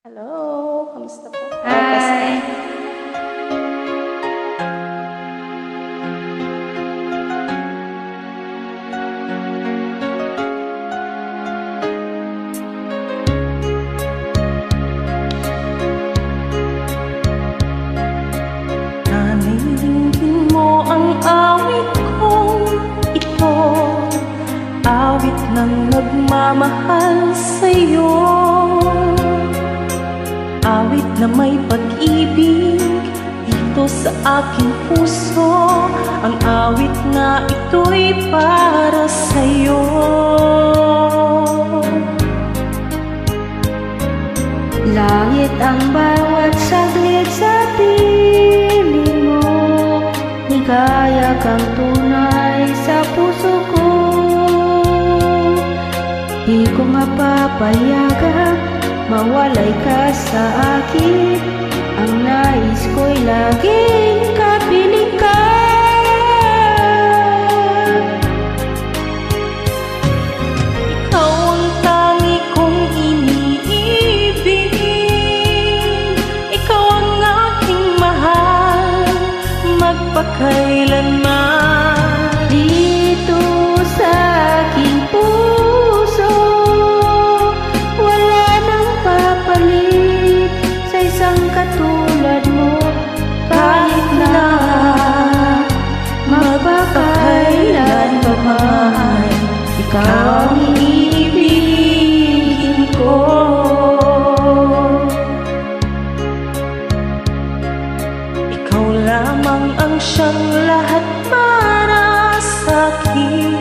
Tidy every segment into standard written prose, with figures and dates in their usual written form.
Hello, kamusta po? Hi! Naninindigan mo ang awit kong ito, awit ng nagmamahal sa'yo, awit na may pag-ibig dito sa aking puso, ang awit na ito'y para sa'yo. Langit ang bawat saglit sa piling mo, higaya kang tunay sa puso ko. Di ko mapapayagan mawalay ka sa akin, ang nais ko'y laging kapiling ka. Ikaw ang tangi kong iniibig, ikaw ang aking mahal, magpakailanman. Dito sa aking puso, wala nang papalit sa isang katulad mo. Kahit na magpakailan pa man, ikaw ang iibigin ko. Ikaw lamang ang siyang lahat para sa'kin,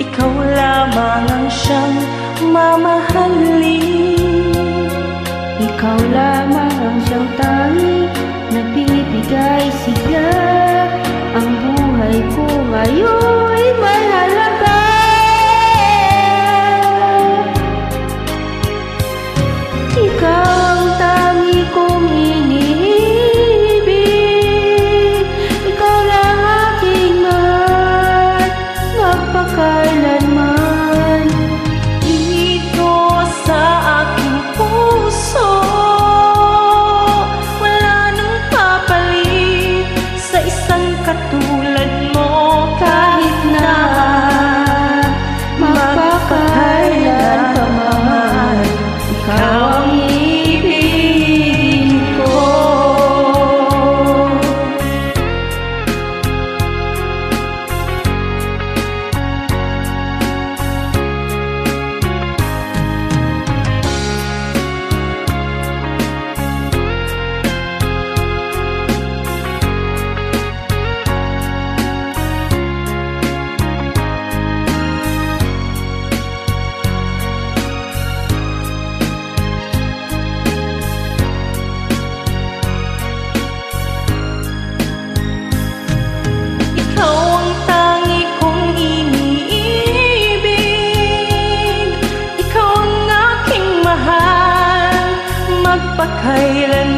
ikaw lamang ang siyang mamahalin. Ikaw lamang ang siyang tanging nagbibigay sigla, ang buhay ko ngayon'y may halaga. Ikaw ang tangi kong iniibig, ikaw lang aking mahal, magpakailanman. Dito sa aking puso, wala nang papalit sa isang katulad mo. Kahit na magpakailan pa man, ikaw ang ibigin ko. Ikaw ang tangi kong iniibig, ikaw ang aking mahal, magpakailanman.